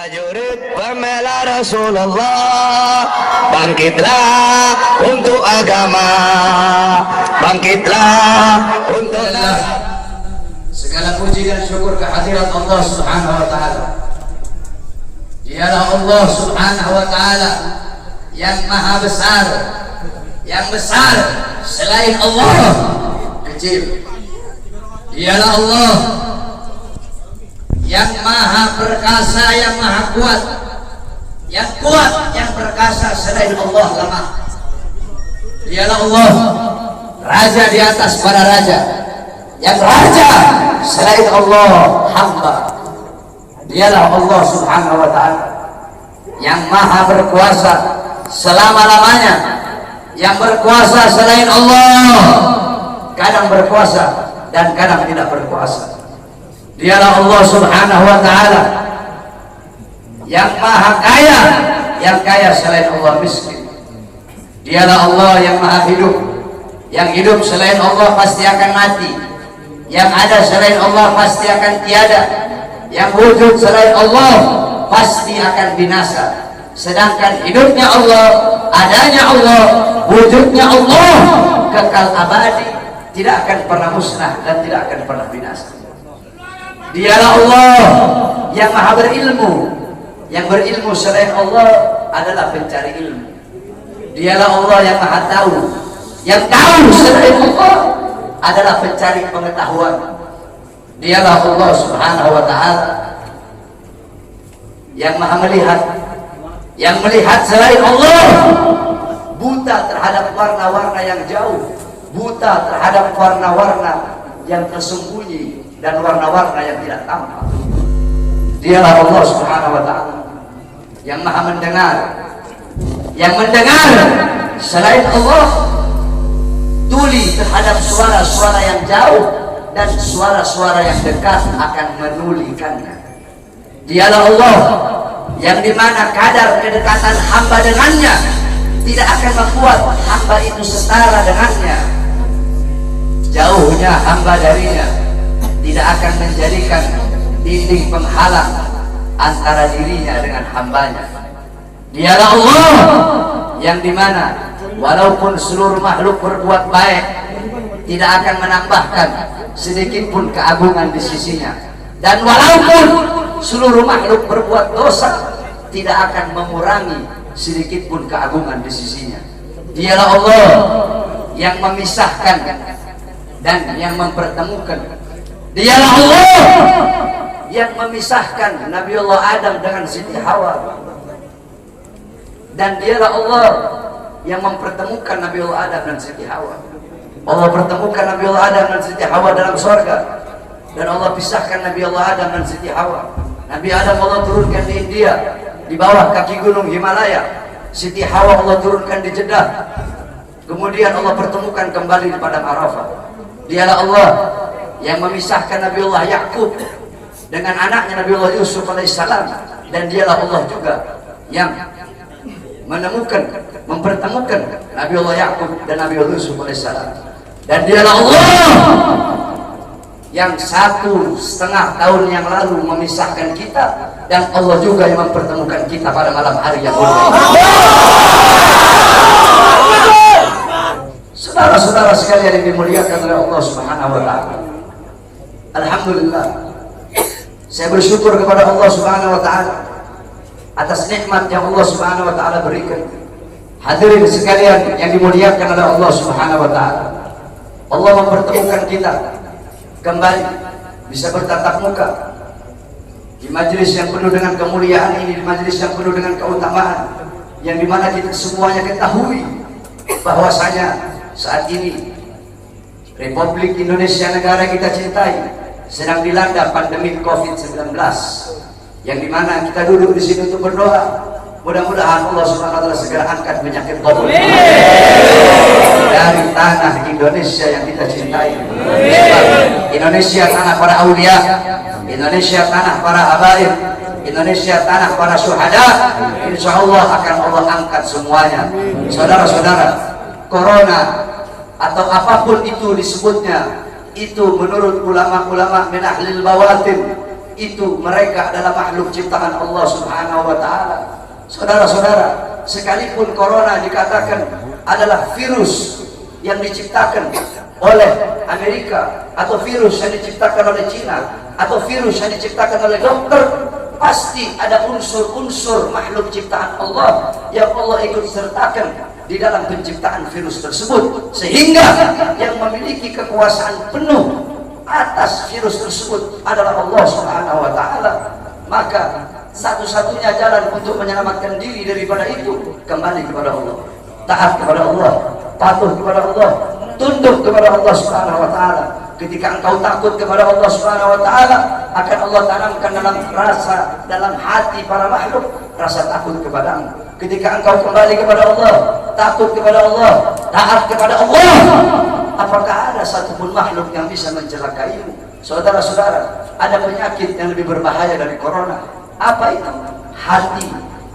Prajurit pembela Rasulullah, bangkitlah untuk agama, bangkitlah untuk segala puji dan syukur kehadirat Allah Subhanahu wa taala. Dialah Allah Subhanahu wa taala yang maha besar, yang besar selain Allah kecil. Dialah Allah yang maha perkasa, yang maha kuat, yang perkasa selain Allah lemah. Dialah Allah raja di atas para raja, yang raja selain Allah hamba. Dialah Allah Subhanahu wa ta'ala yang maha berkuasa selama-lamanya, yang berkuasa selain Allah, kadang berkuasa dan kadang tidak berkuasa. Dialah Allah Subhanahu wa ta'ala yang maha kaya, yang kaya selain Allah miskin. Dialah Allah yang maha hidup, yang hidup selain Allah pasti akan mati, yang ada selain Allah pasti akan tiada, yang wujud selain Allah pasti akan binasa. Sedangkan hidupnya Allah, adanya Allah, wujudnya Allah kekal abadi, tidak akan pernah musnah dan tidak akan pernah binasa. Dialah Allah yang maha berilmu, yang berilmu selain Allah adalah pencari ilmu. Dialah Allah yang maha tahu, yang tahu selain Allah adalah pencari pengetahuan. Dialah Allah Subhanahu wa ta'ala yang maha melihat, yang melihat selain Allah buta terhadap warna-warna yang jauh, buta terhadap warna-warna yang tersembunyi dan warna-warna yang tidak tampak. Dialah Allah Subhanahu wa ta'ala yang maha mendengar, yang mendengar selain Allah tuli terhadap suara-suara yang jauh dan suara-suara yang dekat akan menulikannya. Dialah Allah yang dimana kadar kedekatan hamba dengannya tidak akan membuat hamba itu setara dengannya. Jauhnya hamba darinya tidak akan menjadikan dinding penghalang antara dirinya dengan hambanya. Dialah Allah yang dimana walaupun seluruh makhluk berbuat baik tidak akan menambahkan sedikit pun keagungan di sisinya, dan walaupun seluruh makhluk berbuat dosa tidak akan mengurangi sedikit pun keagungan di sisinya. Dialah Allah yang memisahkan dan yang mempertemukan. Dialah Allah yang memisahkan Nabiullah Adam dengan Siti Hawa, dan dialah Allah yang mempertemukan Nabiullah Adam dan Siti Hawa. Allah pertemukan Nabiullah Adam dan Siti Hawa dalam surga, dan Allah pisahkan Nabiullah Adam dan Siti Hawa. Nabi Adam Allah turunkan di India di bawah kaki gunung Himalaya. Siti Hawa Allah turunkan di Jeddah. Kemudian Allah pertemukan kembali di padang Arafah. Dialah Allah yang memisahkan Nabiullah Yakub dengan anaknya Nabiullah Yusuf alaihissalam, dan dialah Allah juga yang menemukan, mempertemukan Nabiullah Yakub dan Nabiullah Yusuf alaihissalam. Dan dialah Allah yang 1,5 tahun yang lalu memisahkan kita, dan Allah juga yang mempertemukan kita pada malam hari yang mulia. Saudara-saudara sekalian yang dimuliakan oleh Allah Subhanahu wa ta'ala, alhamdulillah, saya bersyukur kepada Allah Subhanahu wa ta'ala atas nikmat yang Allah Subhanahu wa ta'ala berikan. Hadirin sekalian yang dimuliakan oleh Allah Subhanahu wa ta'ala, Allah mempertemukan kita kembali bisa bertatap muka di majelis yang penuh dengan kemuliaan ini, di majelis yang penuh dengan keutamaan, yang dimana kita semuanya ketahui bahwasanya saat ini Republik Indonesia, negara kita cintai, sedang dilanda pandemi COVID-19, yang dimana kita duduk di sini untuk berdoa. Mudah-mudahan Allah Subhanahu wa ta'ala segera angkat penyakit COVID dari tanah Indonesia yang kita cintai. Indonesia tanah para aulia, Indonesia tanah para habaib, Indonesia tanah para syuhada. Insya Allah akan Allah angkat semuanya. Saudara-saudara, corona atau apapun itu disebutnya, itu menurut ulama-ulama min ahlil bawatin, itu mereka adalah makhluk ciptaan Allah Subhanahu wa taala. Saudara-saudara, sekalipun corona dikatakan adalah virus yang diciptakan oleh Amerika, atau virus yang diciptakan oleh Cina, atau virus yang diciptakan oleh dokter, pasti ada unsur-unsur makhluk ciptaan Allah yang Allah ikut sertakan di dalam penciptaan virus tersebut, sehingga yang memiliki kekuasaan penuh atas virus tersebut adalah Allah Subhanahu wa taala. Maka satu-satunya jalan untuk menyelamatkan diri daripada itu kembali kepada Allah, taat kepada Allah, patuh kepada Allah, tunduk kepada Allah Subhanahu wa taala. Ketika engkau takut kepada Allah Subhanahu wa taala, akan Allah tanamkan dalam hati para makhluk rasa takut kepadamu. Ketika engkau kembali kepada Allah, takut kepada Allah, taat kepada Allah, apakah ada satupun makhluk yang bisa mencelakaimu? Saudara-saudara, ada penyakit yang lebih berbahaya dari corona. Apa itu? Hati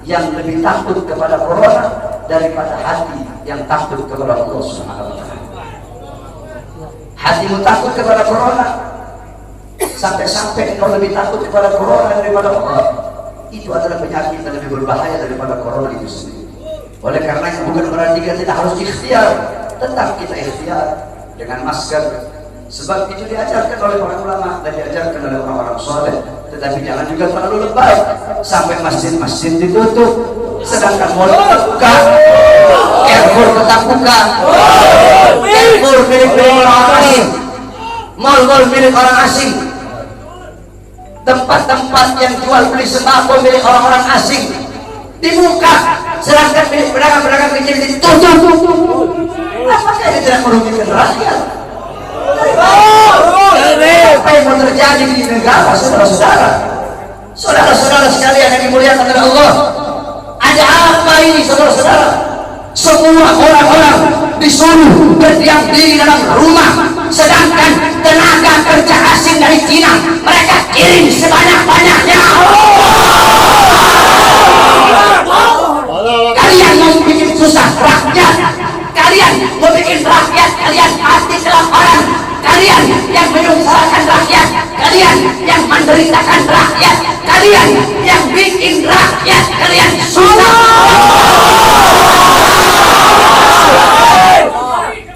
yang lebih takut kepada corona daripada hati yang takut kepada Allah Subhanahu wa taala. Hatimu takut kepada corona, sampai-sampai engkau lebih takut kepada corona daripada Allah. Itu adalah penyakit yang lebih berbahaya daripada corona itu sendiri. Oleh karenanya bukan berarti kita tidak harus ikhtiar, tetap kita ikhtiar dengan masker. Sebab itu diajarkan oleh para ulama dan diajarkan oleh orang-orang soleh. Tetapi jangan juga terlalu lebay sampai masjid-masjid ditutup, sedangkan mal buka, Carrefour tetap buka. Carrefour milik orang asing, mal-mal milik orang asing, tempat-tempat yang jual beli sembako milik orang-orang asing dibuka, sedangkan milik pedagang-pedagang kecil ditutup. Apakah ini tidak merugikan rakyat? Apa yang mau terjadi di negara, saudara-saudara? Saudara-saudara sekalian yang dimuliakan oleh Allah, ada apa ini, saudara-saudara? Semua orang-orang disuruh berdiam diri dalam rumah, sedangkan tenaga kerja asing dari Cina mereka kirim sebanyak-banyaknya. Kalian mau bikin susah rakyat, kalian mau bikin rakyat kalian mati kelaparan, kalian yang menyusahkan rakyat, kalian yang menderitakan rakyat, kalian yang bikin rakyat kalian susah.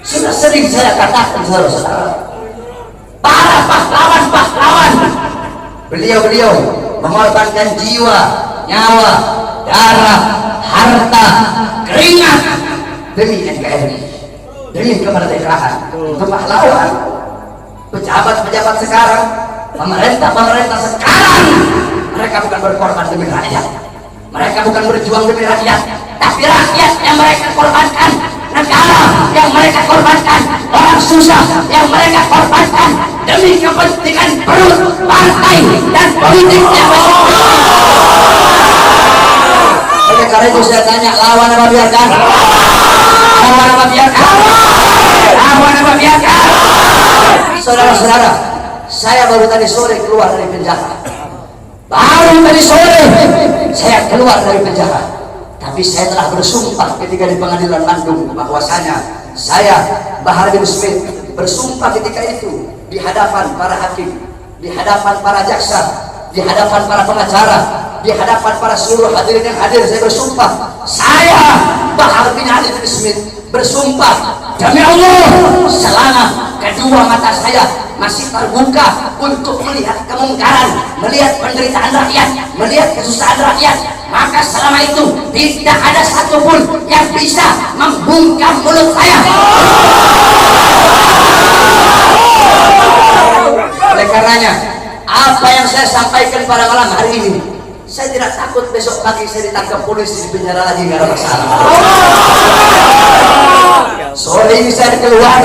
Sudah sering saya katakan, saudara-saudara, para pahlawan-pahlawan, beliau-beliau mengorbankan jiwa, nyawa, darah, harta, keringat demi NKRI, demi kemerdekaan. Itu pahlawan. Pejabat-pejabat sekarang, pemerintah-pemerintah sekarang, mereka bukan berkorban demi rakyat, mereka bukan berjuang demi rakyat, tapi rakyat yang mereka korbankan, negara yang mereka korbankan, orang susah yang mereka korbankan demi kepentingan perut, partai, dan politiknya. Oleh karena itu saya tanya, lawan apa biarkan? Lawan apa biarkan? Lawan apa biarkan? Saudara-saudara, saya baru tadi sore keluar dari penjara. Baru tadi sore saya keluar dari penjara. Tapi saya telah bersumpah ketika di pengadilan Bandung bahwasanya saya, Bahar bin Smith, bersumpah ketika itu di hadapan para hakim, di hadapan para jaksa, di hadapan para pengacara, di hadapan para seluruh hadirin yang hadir. Saya bersumpah, saya, Bahar bin Ali bin Smith, bersumpah demi Allah, selama kedua mata saya masih terbuka untuk melihat kemungkaran, melihat penderitaan rakyat, melihat kesusahan rakyat, maka selama itu tidak ada satupun yang bisa membungkam mulut saya. Oleh karenanya, apa yang saya sampaikan pada malam hari ini, saya tidak takut besok pagi saya ditangkap polisi, di penjara lagi, gak ada masalah. Sore ini saya keluar,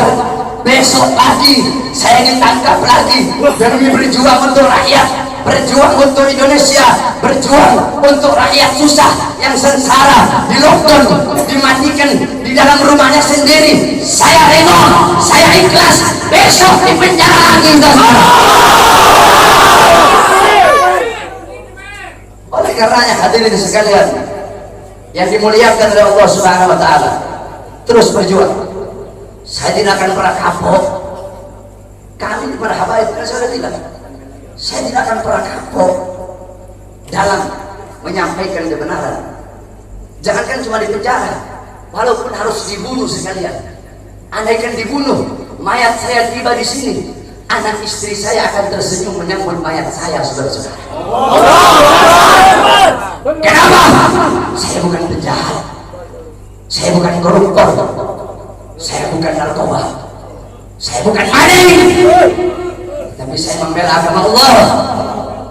besok pagi saya ditangkap lagi demi berjuang untuk rakyat, berjuang untuk Indonesia, berjuang untuk rakyat susah yang sengsara, di lockdown, dimatikan di dalam rumahnya sendiri. Saya rela, saya ikhlas, besok di penjara lagi. Oleh karenanya hadirin sekalian yang dimuliakan oleh Allah Subhanahu wa taala, terus berjuang. Saya tidak akan pernah kapok. Kami para habaib, kan saya sudah bilang, Saya tidak akan pernah kapok dalam menyampaikan kebenaran. Jangankan cuma di penjara, walaupun harus dibunuh sekalian. Andaikan dibunuh, mayat saya tiba di sini, anak istri saya akan tersenyum menyambut mayat saya, saudara-saudara. Kenapa? Saya bukan penjahat, saya bukan koruptor, saya bukan narkoba, saya bukan maling, tapi saya membela agama Allah.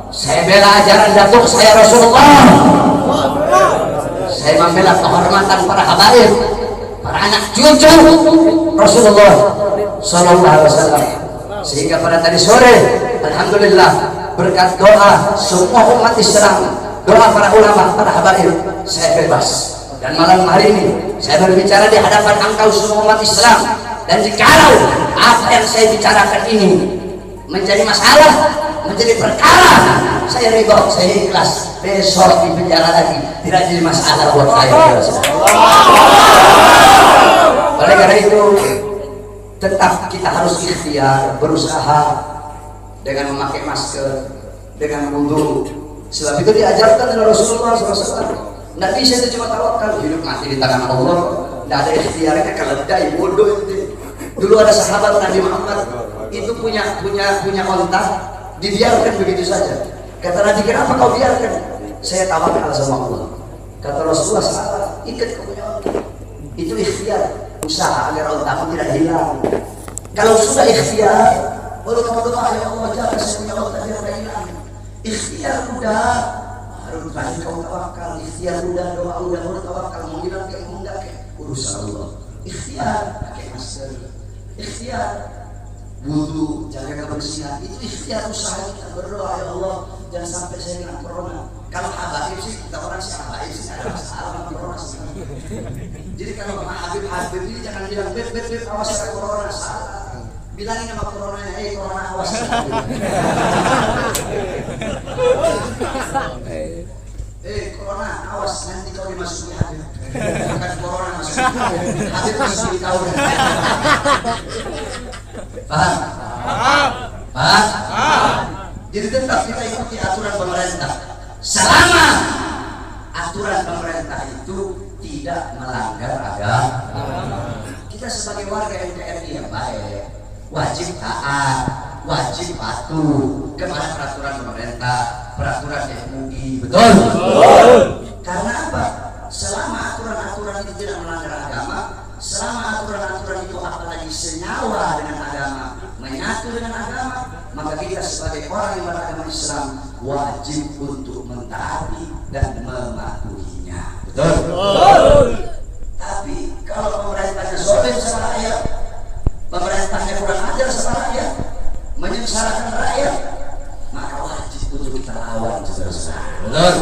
Saya bela ajaran datuk saya Rasulullah. Saya membela kehormatan para habaib, para anak cucu Rasulullah Sallallahu Alaihi Wasallam. Sehingga pada tadi sore, alhamdulillah, berkat doa semua umat Islam, doa para ulama, para habaib, saya bebas. Dan malam hari ini saya berbicara di hadapan engkau semua umat Islam. Dan jikalau apa yang saya bicarakan ini menjadi masalah, menjadi perkara, saya ridho, saya ikhlas. Besok di penjara lagi tidak jadi masalah buat saya. Oleh karena itu, tetap kita harus ikhtiar, berusaha dengan memakai masker, dengan wudu. Sebab itu diajarkan oleh Rasulullah SAW. Tidak bisa itu cuma tawakal, hidup mati di tangan Allah. Tidak ada ikhtiarnya, keledai, bodoh itu. Dulu ada sahabat Nabi Muhammad itu punya onta, dibiarkan begitu saja. Kata Nabi, kenapa kau biarkan? Saya tawakal sama Allah. Kata Rasulullah, salah, ikat kau punya onta. Itu ikhtiar, usaha agar ontamu tidak hilang. Kalau sudah ikhtiar, baru kamu doa, ya Allah jaga saya punya onta tidak hilang. Ikhtiar udah, baru tadi kau tawakal. Ikhtiar udah, doa udah, baru tawakal. Mau hilang kayak mau enggak kayak urusan Allah. Ikhtiar, pakai masker. Ikhtiar, wudu, jaga kebersihan, itu ikhtiar usaha kita. Berdoa, ya Allah jangan sampai saya kena corona. Kalau habaib sih, kita orang sih habaib sih, ada masalah sama corona sih. Jadi kalau Habib ini jangan bilang beb awas ada corona, salah. Bilangin sama corona, corona awas. Corona awas, nanti kau dimasuki Habib. Bukan corona masuk Habib masuk di kau. Paham? Jadi tetap kita ikuti aturan pemerintah selama aturan pemerintah itu tidak melanggar agama. Kita sebagai warga NKRI yang baik wajib taat, wajib patuh kepada peraturan pemerintah, peraturan MUI. Betul? Karena apa? Selama aturan-aturan itu tidak melanggar agama, selama aturan-aturan itu apalagi senyawa dengan agama, menyatu dengan agama, maka kita sebagai orang yang beragama Islam wajib untuk mentaati dan mematuhinya. Betul? Tapi kalau pemerintahnya zalim sama rakyat, pemerintahnya kurang ajar sama rakyat, menyengsarakan rakyat, maka wajib untuk kita lawan, saudara-saudara. Betul?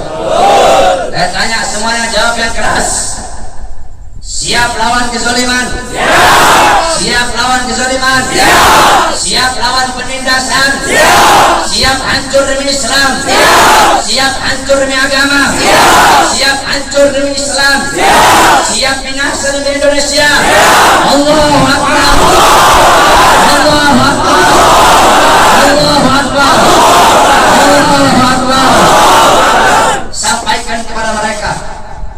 Saya tanya semuanya, jawab yang keras. Siap lawan kezaliman? Siap lawan kezaliman? Siap lawan penindasan? Siap hancur demi Islam? Siap hancur demi agama? Siap hancur demi Islam? Siap binasa demi Indonesia? Allahu Akbar! Allahu Akbar! Allahu Akbar! Allahu Akbar! Sampaikan kepada mereka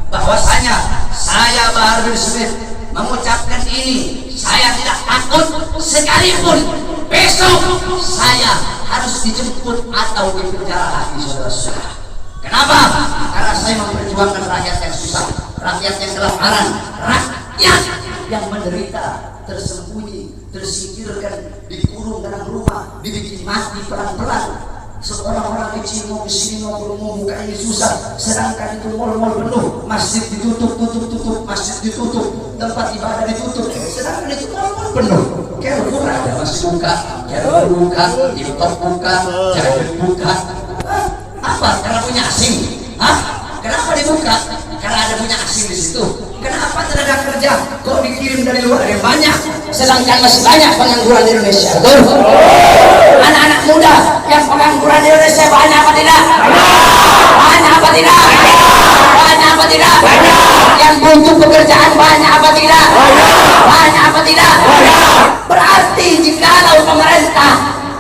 bahwasanya saya Bahar bin Smith mengucapkan ini. Saya tidak takut sekalipun besok saya harus dijemput atau dipenjara lagi, saudara-saudara. Kenapa? Karena saya memperjuangkan rakyat yang susah, rakyat yang kelaparan, rakyat yang menderita, tersembunyi, tersingkirkan, dikurung dalam rumah, dibikin mati pelan-pelan. Seorang-orang kecil mau kesini mau buka ini susah, sedangkan itu mal-mal penuh, masjid ditutup, masjid ditutup, tempat ibadah ditutup, sedangkan itu mal-mal penuh. Carrefour ada masih buka, Carrefour buka, Import buka, Jalan buka. Apa? Karena punya asing? Kenapa dibuka? Karena ada punya asing di situ. Kenapa tenaga kerja kok dikirim dari luar yang banyak, sedangkan masih banyak pengangguran di Indonesia? Betul? Anak-anak muda yang pengangguran di Indonesia banyak apa tidak? Banyak apa tidak? Banyak apa tidak? Yang butuh pekerjaan banyak apa tidak? Banyak apa tidak? Berarti jikalau pemerintah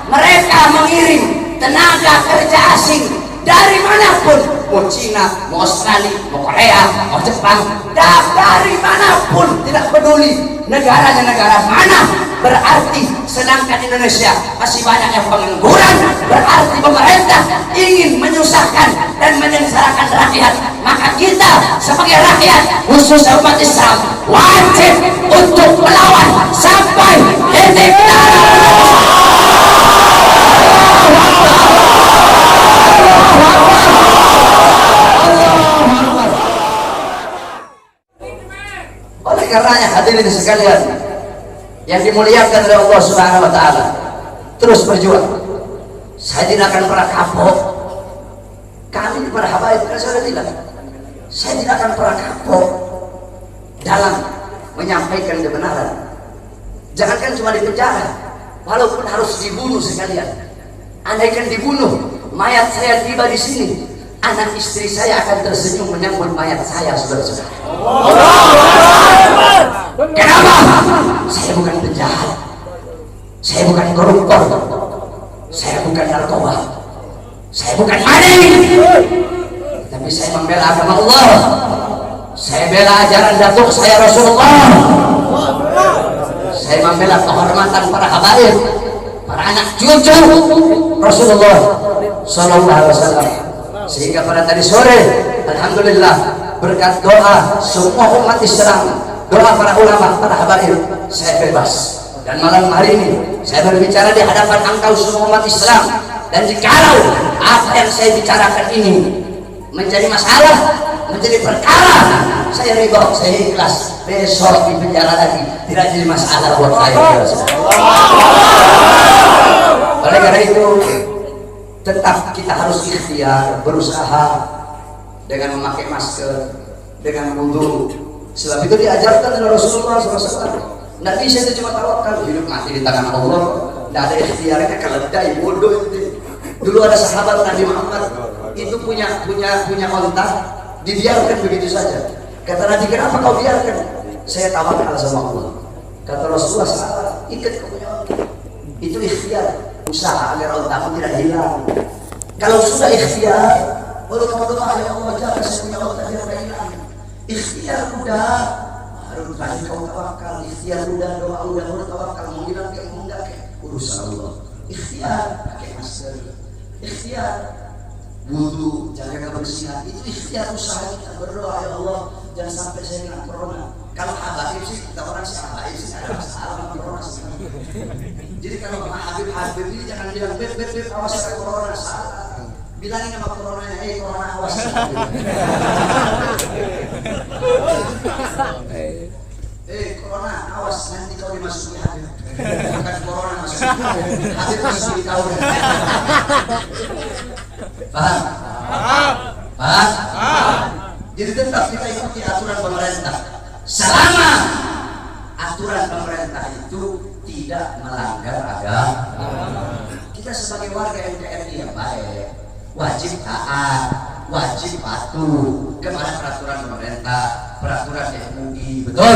mereka mengirim tenaga kerja asing dari manapun, mau Cina, mau Australia, mau Korea, mau Jepang, dari manapun, tidak peduli negaranya negara mana. Berarti sedangkan Indonesia masih banyak yang pengangguran, berarti pemerintah ingin menyusahkan dan menyengsarakan rakyat. Maka kita sebagai rakyat, khususnya umat Islam, wajib untuk melawan sampai titik darah. Oleh karenanya hadirin sekalian yang dimuliakan oleh Allah Subhanahu wa taala, terus berjuang. Saya tidak akan pernah kapok. Kami di para habaib kan saya bilang, saya tidak akan pernah kapok dalam menyampaikan kebenaran. Jangankan cuma di penjara, walaupun harus dibunuh sekalian. Andaikan dibunuh, mayat saya tiba di sini, anak istri saya akan tersenyum menyambut mayat saya, saudara-saudara. Kenapa? Saya bukan penjahat, saya bukan koruptor, saya bukan narkoba, saya bukan maling, tapi saya membela agama Allah. Saya bela ajaran datuk saya Rasulullah. Saya membela kehormatan para habaib, para anak cucu Rasulullah Sallallahu Alaihi Wasallam. Sehingga pada tadi sore, alhamdulillah, berkat doa semua umat Islam, doa para ulama, para habaib, saya bebas. Dan malam hari ini saya berbicara di hadapan engkau semua umat Islam. Dan jikalau apa yang saya bicarakan ini menjadi masalah, menjadi perkara, saya ridho, saya ikhlas. Besok di penjara lagi tidak jadi masalah buat saya. Oleh karena itu, tetap kita harus ikhtiar, berusaha dengan memakai masker, dengan wudhu. Sebab itu diajarkan oleh Rasulullah SAW. Tidak bisa itu cuma tawakal, hidup mati di tangan Allah. Tidak ada ikhtiarnya, keledai, bodoh itu. Dulu ada sahabat Nabi Muhammad itu punya onta, dibiarkan begitu saja. Kata Nabi, kenapa kau biarkan? Saya tawakal sama Allah. Kata Rasulullah, salah, ikat kau punya onta. Itu ikhtiar, usaha agar ontamu tidak hilang. Kalau sudah ikhtiar, baru kamu doa, ya Allah jaga saya punya onta biar tidak hilang. Ikhtiar udah, baru tadi kau tawakal. Ikhtiar udah, doa udah, baru tawakal. Mau hilang kayak mau enggak kayak urusan Allah. Ikhtiar, pakai masker. Ikhtiar wudu, jaga kebersihan, itu ikhtiar usaha kita. Berdoa, ya Allah jangan sampai saya kena corona. Kalau habaib sih, kita orang sih habaib sih ada masalah sama corona. Jadi kalau sama Habib ini jangan bilang beb awas kena corona, salah. Bilangin sama coronanya, corona awas. Corona awas, nanti kau dimasuki Habib. Bukan corona masuk Habib, masuk di kau. Paham? Jadi tetap kita ikuti aturan pemerintah. Selama aturan pemerintah itu tidak melanggar agama, kita sebagai warga NKRI yang baik wajib taat, wajib patuh kepada peraturan pemerintah, peraturan MUI. Betul?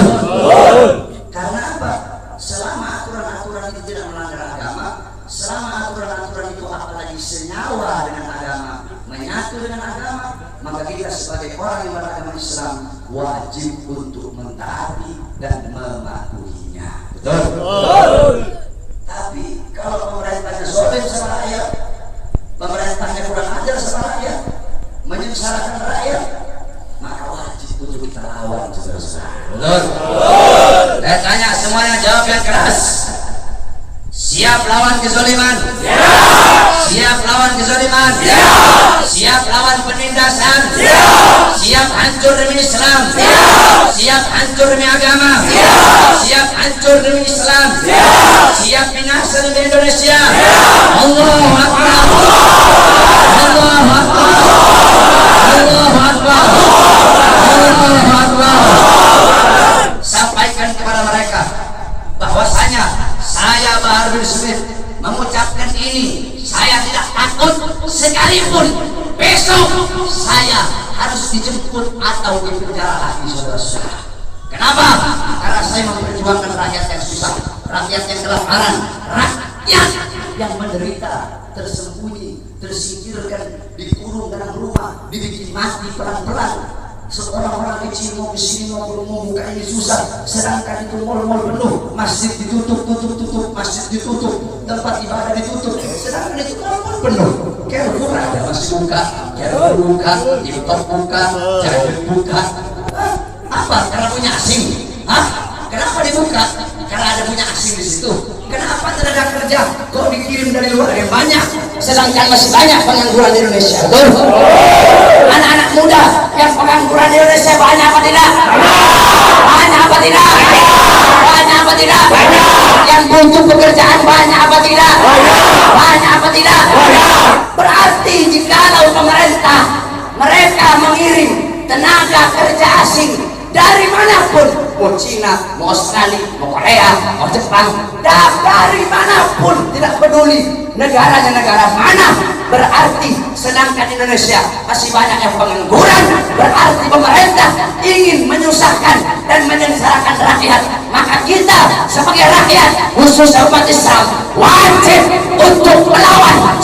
Karena apa? Selama aturan-aturan itu tidak melanggar agama, selama aturan-aturan itu apalagi senyawa dengan agama, menyatu dengan agama, maka kita sebagai orang yang beragama Islam wajib untuk mentaati dan mematuhinya. Betul? Tapi kalau pemerintahnya zalim sama rakyat, pemerintahnya kurang ajar sama rakyat, menyengsarakan rakyat, maka wajib untuk kita lawan, saudara-saudara. Betul? Saya tanya semuanya, jawab yang keras. Siap lawan kezaliman? Siap lawan kezaliman? Siap lawan penindasan? Siap hancur demi Islam? Siap hancur demi agama? Siap hancur demi Islam? Siap binasa demi Indonesia? Allahu Akbar! Allahu Akbar! Allahu Akbar! Allahu Akbar! Sampaikan kepada mereka bahwasanya saya Bahar bin Smith mengucapkan ini. Saya tidak takut sekalipun besok saya harus dijemput atau dipenjara lagi, saudara-saudara. Kenapa? Karena saya memperjuangkan rakyat yang susah, rakyat yang kelaparan, rakyat yang menderita. tersembunyi, tersingkirkan, dikurung dalam rumah, dibikin mati pelan-pelan. Seorang orang kecil mau kesini mau buka ini susah, sedangkan itu mal-mal penuh, masjid ditutup, masjid ditutup, tempat ibadah ditutup, sedangkan itu mal-mal penuh. Carrefour ada masih buka, Carrefour buka, Impor buka, Jadul buka. Apa? Karena punya asing? Hah? Kenapa dibuka? Karena ada punya asing di situ. Kenapa tenaga kerja kok dikirim dari luar yang banyak, sedangkan masih banyak pengangguran di Indonesia? Betul? Anak-anak muda yang pengangguran di Indonesia banyak apa tidak? Banyak apa tidak? Banyak apa tidak? Yang butuh pekerjaan banyak apa tidak? Banyak apa tidak? Berarti jikalau pemerintah mereka mengirim tenaga kerja asing dari manapun, mau Cina, mau Australia, mau Korea, mau Jepang, dari manapun, tidak peduli negaranya negara mana, berarti sedangkan Indonesia masih banyak yang pengangguran, berarti pemerintah ingin menyusahkan dan menyengsarakan rakyat. Maka kita sebagai rakyat, khususnya umat Islam, wajib untuk melawan